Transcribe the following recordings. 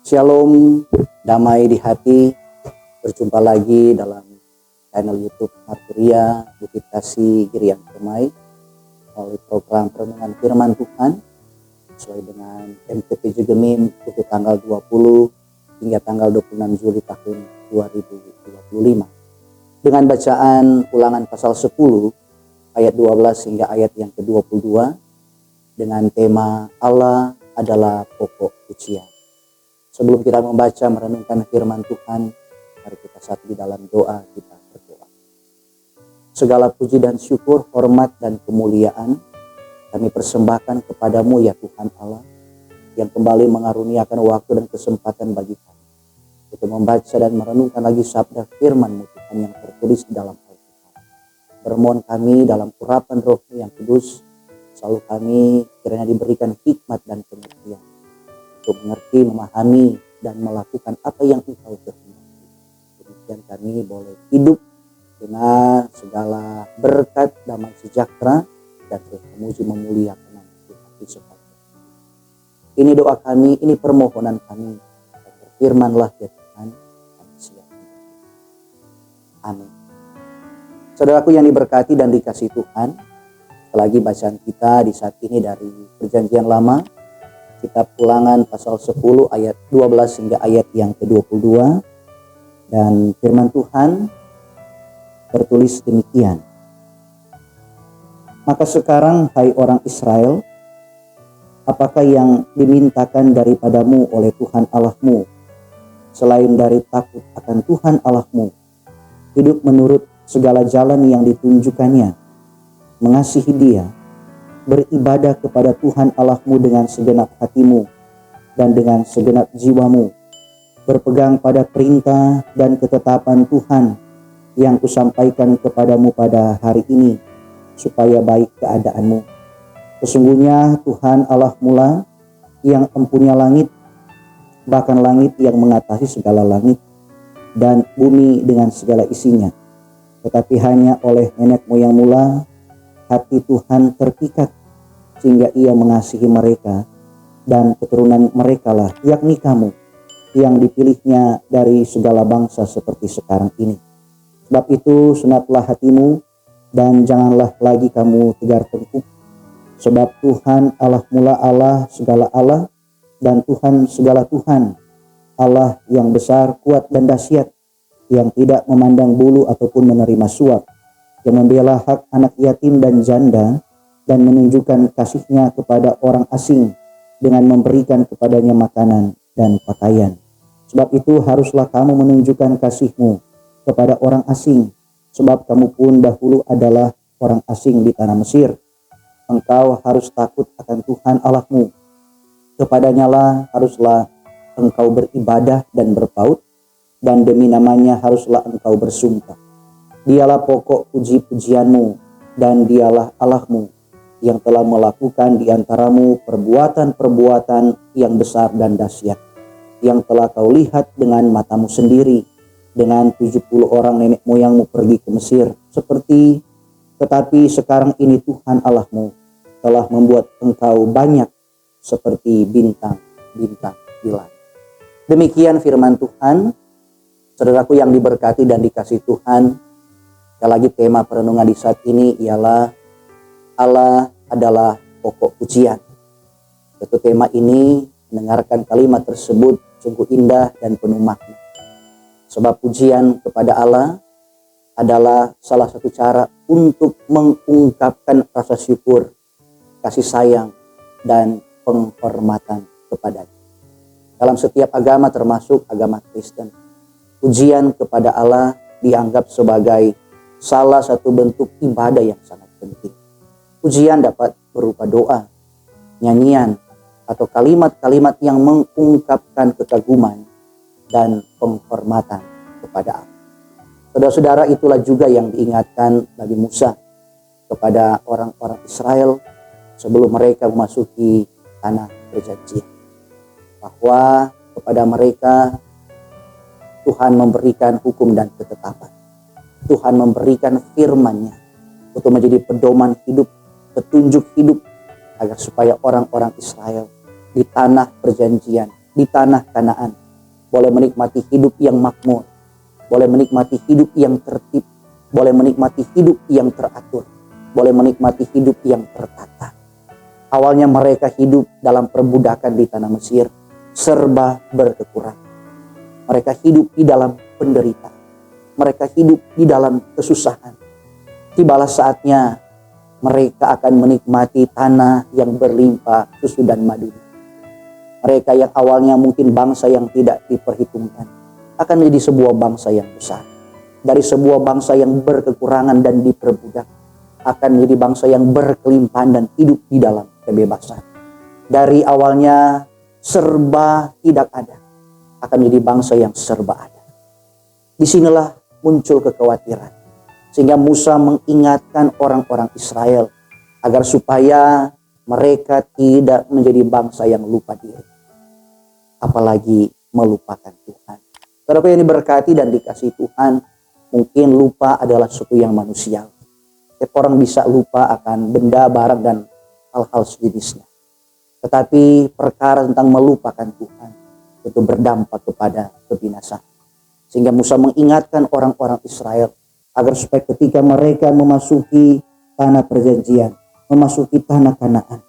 Shalom, damai di hati. Berjumpa lagi dalam channel YouTube Marturia Bukit Kasih Girian Permai melalui program Perenungan Firman Tuhan sesuai dengan MTP Jegemim untuk tanggal 20 hingga tanggal 26 Juli tahun 2025. Dengan bacaan Ulangan pasal 10 ayat 12 hingga ayat yang ke-22 dengan tema Allah adalah pokok pujian. Sebelum kita membaca merenungkan firman Tuhan, mari kita satu di dalam doa, kita berdoa. Segala puji dan syukur, hormat dan kemuliaan kami persembahkan kepadamu ya Tuhan Allah, yang kembali mengaruniakan waktu dan kesempatan bagi kami untuk membaca dan merenungkan lagi sabda firman-Mu Tuhan yang tertulis di dalam Alkitab. Bermohon kami dalam urapan Roh-Mu yang kudus, selalu kami kiranya diberikan hikmat dan pengertian untuk mengerti, memahami, dan melakukan apa yang Engkau kehendaki. Demikian kami boleh hidup dengan segala berkat, damai sejahtera, dan terpuji memuliakan nama Tuhan Yesus Kristus. Ini doa kami, ini permohonan kami. Berfirmanlah ya Tuhan, kami siap. Amin. Saudaraku yang diberkati dan dikasihi Tuhan, lagi bacaan kita di saat ini dari Perjanjian Lama, kitab Ulangan pasal 10 ayat 12 hingga ayat yang ke-22, dan firman Tuhan tertulis demikian. Maka sekarang hai orang Israel, apakah yang dimintakan daripadamu oleh Tuhan Allahmu selain dari takut akan Tuhan Allahmu, hidup menurut segala jalan yang ditunjukkannya, mengasihi Dia, beribadah kepada Tuhan Allahmu dengan segenap hatimu dan dengan segenap jiwamu, berpegang pada perintah dan ketetapan Tuhan yang kusampaikan kepadamu pada hari ini, supaya baik keadaanmu. Sesungguhnya Tuhan Allahmu lah yang empunya langit, bahkan langit yang mengatasi segala langit, dan bumi dengan segala isinya. Tetapi hanya oleh nenek moyangmu lah hati Tuhan terpikat, sehingga Ia mengasihi mereka, dan keturunan mereka lah, yakni kamu, yang dipilihnya dari segala bangsa seperti sekarang ini. Sebab itu sunatlah hatimu, dan janganlah lagi kamu tegar tengkuk. Sebab Tuhan Allah mula Allah segala Allah, dan Tuhan segala Tuhan, Allah yang besar, kuat dan dahsyat, yang tidak memandang bulu ataupun menerima suap, yang membela hak anak yatim dan janda, dan menunjukkan kasih-Nya kepada orang asing dengan memberikan kepadanya makanan dan pakaian. Sebab itu haruslah kamu menunjukkan kasih-Mu kepada orang asing, sebab kamu pun dahulu adalah orang asing di tanah Mesir. Engkau harus takut akan Tuhan Allahmu. Kepadanya lah haruslah engkau beribadah dan berpaut, dan demi namanya haruslah engkau bersumpah. Dialah pokok puji-pujianmu, dan Dialah Allahmu yang telah melakukan di antaramu perbuatan-perbuatan yang besar dan dahsyat, yang telah kau lihat dengan matamu sendiri, dengan 70 orang nenek moyangmu pergi ke Mesir. Tetapi sekarang ini Tuhan Allahmu telah membuat engkau banyak seperti bintang-bintang di langit. Demikian firman Tuhan. Saudaraku yang diberkati dan dikasihi Tuhan, sekali lagi tema perenungan di saat ini ialah Allah adalah pokok pujian. Satu tema ini, mendengarkan kalimat tersebut sungguh indah dan penuh makna. Sebab pujian kepada Allah adalah salah satu cara untuk mengungkapkan rasa syukur, kasih sayang, dan penghormatan kepadanya. Dalam setiap agama termasuk agama Kristen, pujian kepada Allah dianggap sebagai salah satu bentuk ibadah yang sangat penting. Pujian dapat berupa doa, nyanyian, atau kalimat-kalimat yang mengungkapkan kekaguman dan penghormatan kepada Allah. Saudara-saudara, itulah juga yang diingatkan Nabi Musa kepada orang-orang Israel sebelum mereka memasuki tanah perjanjian, bahwa kepada mereka Tuhan memberikan hukum dan ketetapan. Tuhan memberikan firman-Nya untuk menjadi pedoman hidup, petunjuk hidup, agar supaya orang-orang Israel di tanah perjanjian di tanah Kanaan, boleh menikmati hidup yang makmur, boleh menikmati hidup yang tertib, boleh menikmati hidup yang teratur, boleh menikmati hidup yang tertata. Awalnya mereka hidup dalam perbudakan di tanah Mesir, serba berkekurangan. Mereka hidup di dalam penderitaan. Mereka hidup di dalam kesusahan. Tibalah saatnya mereka akan menikmati tanah yang berlimpah susu dan madu. Mereka yang awalnya mungkin bangsa yang tidak diperhitungkan akan menjadi sebuah bangsa yang besar. Dari sebuah bangsa yang berkekurangan dan diperbudak akan menjadi bangsa yang berkelimpahan dan hidup di dalam kebebasan. Dari awalnya serba tidak ada akan menjadi bangsa yang serba ada. Disinilah muncul kekhawatiran. Sehingga Musa mengingatkan orang-orang Israel agar supaya mereka tidak menjadi bangsa yang lupa diri. Apalagi melupakan Tuhan. Saudara yang diberkati dan dikasihi Tuhan, mungkin lupa adalah sesuatu yang manusiawi. Setiap orang bisa lupa akan benda, barang, dan hal-hal sejenisnya. Tetapi perkara tentang melupakan Tuhan itu berdampak kepada kebinasaan. Sehingga Musa mengingatkan orang-orang Israel agar supaya ketika mereka memasuki tanah perjanjian, memasuki tanah Kanaan,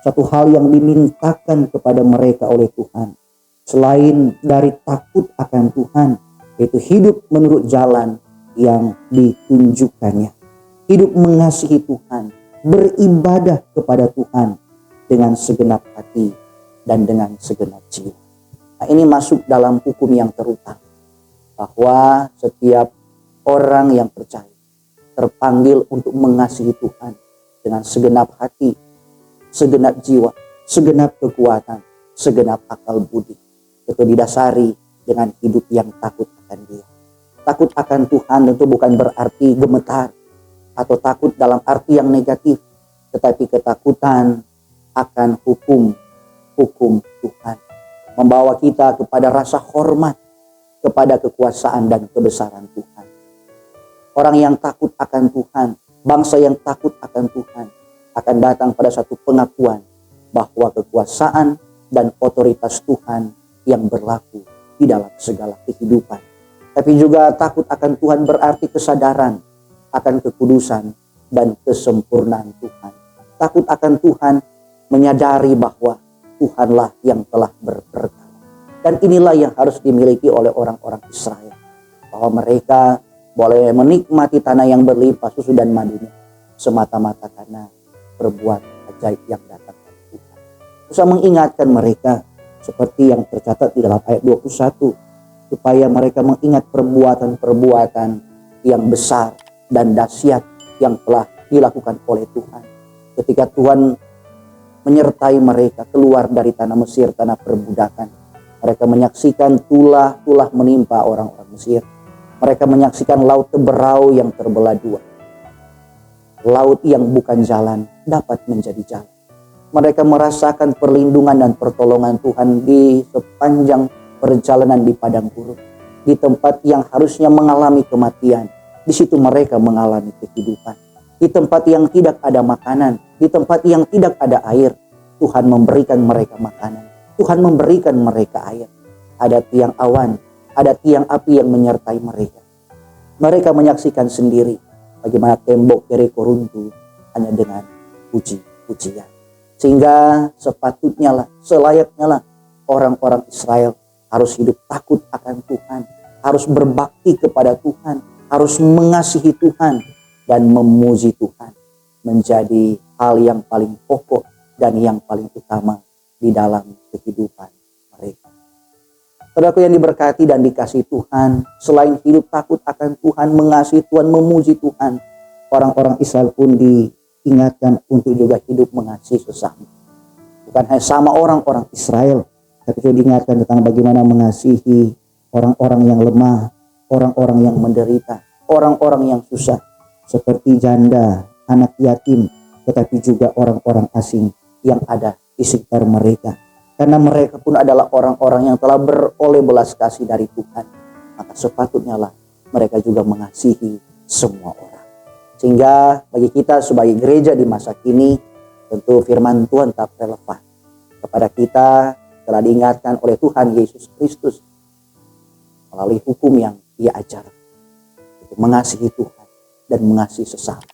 satu hal yang dimintakan kepada mereka oleh Tuhan, selain dari takut akan Tuhan, yaitu hidup menurut jalan yang ditunjukkannya. Hidup mengasihi Tuhan, beribadah kepada Tuhan dengan segenap hati dan dengan segenap jiwa. Nah, ini masuk dalam hukum yang terutama, bahwa setiap orang yang percaya terpanggil untuk mengasihi Tuhan dengan segenap hati, segenap jiwa, segenap kekuatan, segenap akal budi. Itu didasari dengan hidup yang takut akan Dia. Takut akan Tuhan tentu bukan berarti gemetar atau takut dalam arti yang negatif, tetapi ketakutan akan hukum Tuhan membawa kita kepada rasa hormat kepada kekuasaan dan kebesaran Tuhan. Orang yang takut akan Tuhan, bangsa yang takut akan Tuhan, akan datang pada satu pengakuan bahwa kekuasaan dan otoritas Tuhan yang berlaku di dalam segala kehidupan. Tapi juga takut akan Tuhan berarti kesadaran akan kekudusan dan kesempurnaan Tuhan. Takut akan Tuhan menyadari bahwa Tuhanlah yang telah berperkara. Dan inilah yang harus dimiliki oleh orang-orang Israel. Bahwa mereka boleh menikmati tanah yang berlimpah susu dan madunya semata-mata karena perbuatan ajaib yang datang dari Tuhan. Musa mengingatkan mereka seperti yang tercatat di dalam ayat 21. Supaya mereka mengingat perbuatan-perbuatan yang besar dan dahsyat yang telah dilakukan oleh Tuhan. Ketika Tuhan menyertai mereka keluar dari tanah Mesir, tanah perbudakan. Mereka menyaksikan tulah-tulah menimpa orang-orang Mesir. Mereka menyaksikan laut Teberau yang terbelah dua. Laut yang bukan jalan dapat menjadi jalan. Mereka merasakan perlindungan dan pertolongan Tuhan di sepanjang perjalanan di padang gurun. Di tempat yang harusnya mengalami kematian, di situ mereka mengalami kehidupan. Di tempat yang tidak ada makanan, di tempat yang tidak ada air, Tuhan memberikan mereka makanan. Tuhan memberikan mereka air. Ada tiang awan, ada tiang api yang menyertai mereka. Mereka menyaksikan sendiri bagaimana tembok Yeriko runtuh hanya dengan puji-pujian. Sehingga sepatutnya lah, selayaknya lah orang-orang Israel harus hidup takut akan Tuhan, harus berbakti kepada Tuhan, harus mengasihi Tuhan dan memuji Tuhan menjadi hal yang paling pokok dan yang paling utama di dalam kehidupan mereka. Saudaraku yang diberkati dan dikasihi Tuhan, selain hidup takut akan Tuhan, mengasihi Tuhan, memuji Tuhan, orang-orang Israel pun diingatkan untuk juga hidup mengasihi sesama. Bukan hanya sama orang-orang Israel, tapi juga diingatkan tentang bagaimana mengasihi orang-orang yang lemah, orang-orang yang menderita, orang-orang yang susah, seperti janda, anak yatim, tetapi juga orang-orang asing yang ada di sekitar mereka. Karena mereka pun adalah orang-orang yang telah beroleh belas kasih dari Tuhan. Maka sepatutnya lah mereka juga mengasihi semua orang. Sehingga bagi kita sebagai gereja di masa kini, tentu firman Tuhan tetap relevan kepada kita telah diingatkan oleh Tuhan Yesus Kristus melalui hukum yang Ia ajarkan, itu mengasihi Tuhan dan mengasihi sesama.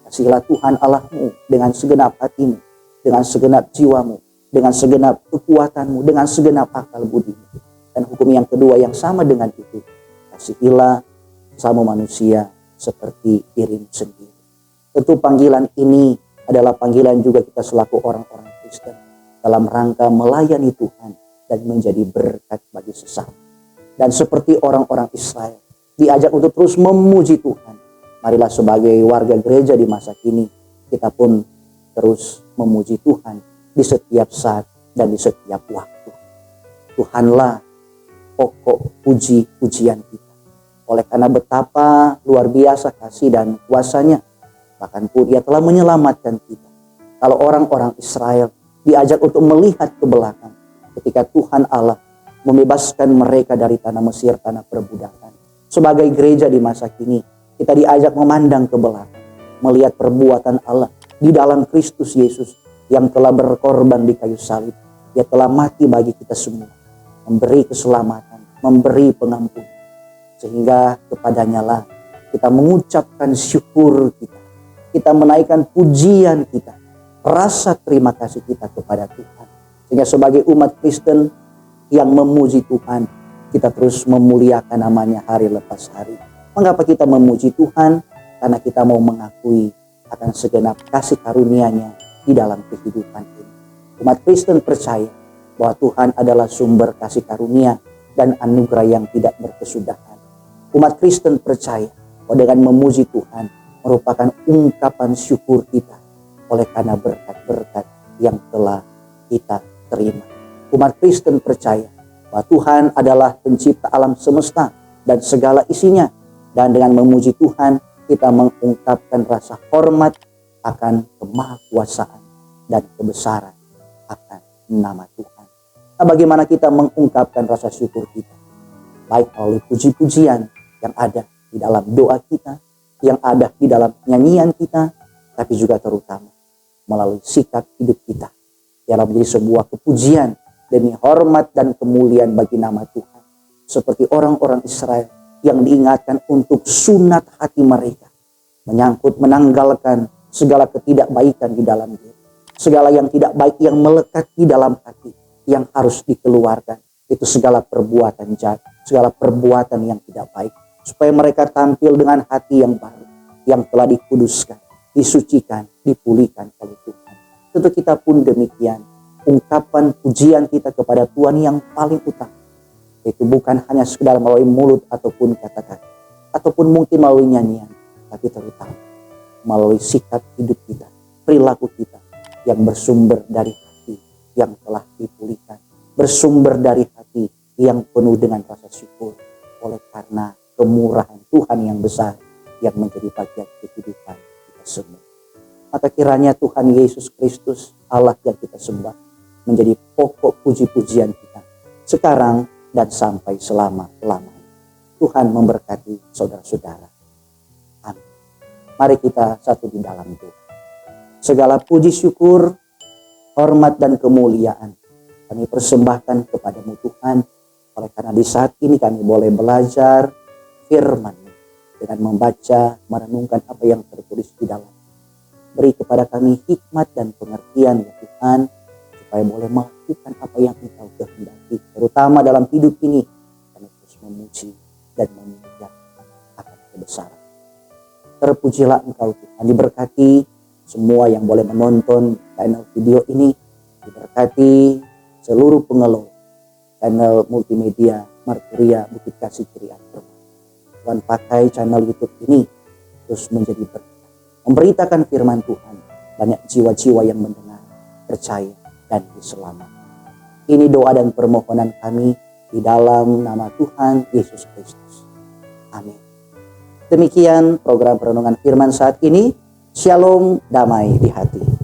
Kasihilah Tuhan Allahmu dengan segenap hatimu, dengan segenap jiwamu, dengan segenap kekuatanmu, dengan segenap akal budimu. Dan hukum yang kedua yang sama dengan itu, kasihilah sama manusia seperti dirimu sendiri. Tentu panggilan ini adalah panggilan juga kita selaku orang-orang Kristen dalam rangka melayani Tuhan dan menjadi berkat bagi sesama. Dan seperti orang-orang Israel diajak untuk terus memuji Tuhan, marilah sebagai warga gereja di masa kini kita pun terus memuji Tuhan di setiap saat dan di setiap waktu. Tuhanlah pokok puji-pujian kita. Oleh karena betapa luar biasa kasih dan kuasa-Nya, bahkan pun Ia telah menyelamatkan kita. Kalau orang-orang Israel diajak untuk melihat ke belakang ketika Tuhan Allah membebaskan mereka dari tanah Mesir, tanah perbudakan. Sebagai gereja di masa kini, kita diajak memandang ke belakang, melihat perbuatan Allah di dalam Kristus Yesus yang telah berkorban di kayu salib. Ia telah mati bagi kita semua, memberi keselamatan, memberi pengampunan. Sehingga kepadanya lah kita mengucapkan syukur kita. Kita menaikkan pujian kita, rasa terima kasih kita kepada Tuhan. Sehingga sebagai umat Kristen yang memuji Tuhan, kita terus memuliakan namanya hari lepas hari. Mengapa kita memuji Tuhan? Karena kita mau mengakui akan segenap kasih karunia-Nya di dalam kehidupan ini. Umat Kristen percaya bahwa Tuhan adalah sumber kasih karunia dan anugerah yang tidak berkesudahan. Umat Kristen percaya bahwa dengan memuji Tuhan merupakan ungkapan syukur kita oleh karena berkat-berkat yang telah kita terima. Umat Kristen percaya bahwa Tuhan adalah pencipta alam semesta dan segala isinya. Dan dengan memuji Tuhan, kita mengungkapkan rasa hormat akan kemahakuasaan dan kebesaran akan nama Tuhan. Nah, bagaimana kita mengungkapkan rasa syukur kita? Baik melalui puji-pujian yang ada di dalam doa kita, yang ada di dalam nyanyian kita, tapi juga terutama melalui sikap hidup kita. Yang menjadi sebuah kepujian demi hormat dan kemuliaan bagi nama Tuhan. Seperti orang-orang Israel yang diingatkan untuk sunat hati mereka. Menyangkut menanggalkan segala ketidakbaikan di dalam diri. Segala yang tidak baik yang melekat di dalam hati. Yang harus dikeluarkan. Itu segala perbuatan jahat. Segala perbuatan yang tidak baik. Supaya mereka tampil dengan hati yang baru. Yang telah dikuduskan, disucikan, dipulihkan oleh Tuhan. Tentu kita pun demikian. Ungkapan pujian kita kepada Tuhan yang paling utama. Itu bukan hanya sekedar melalui mulut ataupun kata-kata. Ataupun mungkin melalui nyanyian. Tapi terutama melalui sikap hidup kita. Perilaku kita yang bersumber dari hati yang telah dipulihkan. Bersumber dari hati yang penuh dengan rasa syukur. Oleh karena kemurahan Tuhan yang besar yang menjadi bagian kehidupan kita semua. Maka kiranya Tuhan Yesus Kristus, Allah yang kita sembah, menjadi pokok puji-pujian kita sekarang dan sampai selama-lamanya. Tuhan memberkati saudara-saudara. Amin. Mari kita satu di dalam doa. Segala puji syukur, hormat dan kemuliaan kami persembahkan kepadamu Tuhan. Oleh karena di saat ini kami boleh belajar firman-Mu dengan membaca, merenungkan apa yang tertulis di dalam. Beri kepada kami hikmat dan pengertian ya Tuhan, supaya boleh melakukan apa yang Engkau kehendaki. Terutama dalam hidup ini, kami terus memuji dan memuliakan akan kebesaran. Terpujilah Engkau Tuhan. Diberkati semua yang boleh menonton channel video ini. Diberkati seluruh pengelola channel multimedia Marturia Bukit Kasih Cirian. Tuhan pakai channel YouTube ini terus menjadi berkat. Memberitakan firman Tuhan. Banyak jiwa-jiwa yang mendengar, percaya, dan diselamatkan. Ini doa dan permohonan kami di dalam nama Tuhan Yesus Kristus. Amin. Demikian program Perenungan Firman saat ini. Shalom, damai di hati.